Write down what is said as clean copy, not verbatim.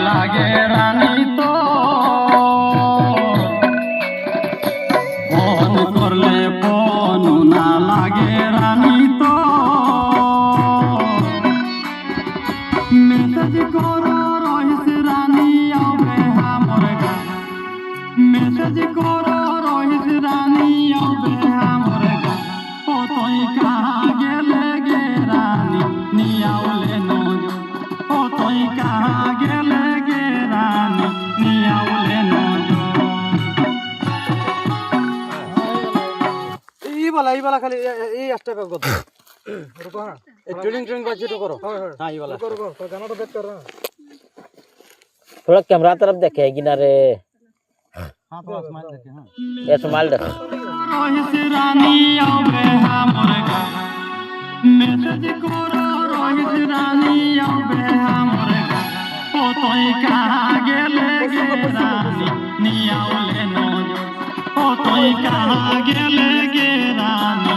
লাগে রানী তো ফোন করলে ফোন না লাগে রানী তো মেসেজ করো রহিস রানী আবে আমার গা মেসেজ করো রহিস রানী আবে আমার গা ও তুই কাহা গেলে গে রানী নিয়াউলে নজর ও তুই কাহা গেলে গে রানী নিয়াউলে নজর এই বালা খালি এই একটা কত রুকো হ্যাঁ এই ট্রেনিং বাজি তো করো হ্যাঁ এই বালা করো তো গানাটা বেক কর না थोड़ा कैमरा तरफ देखे किनारे हां थोड़ा स्माइल देखे हां ये स्माइल देखे রহিস রানী আবে আমার গা মেসেজ করো রহিস রানী আবে আমার গা ও তুই কাহা গেলে গে রানী নিয়াউলে নজর ও তুই কাহা গেলে গে রানী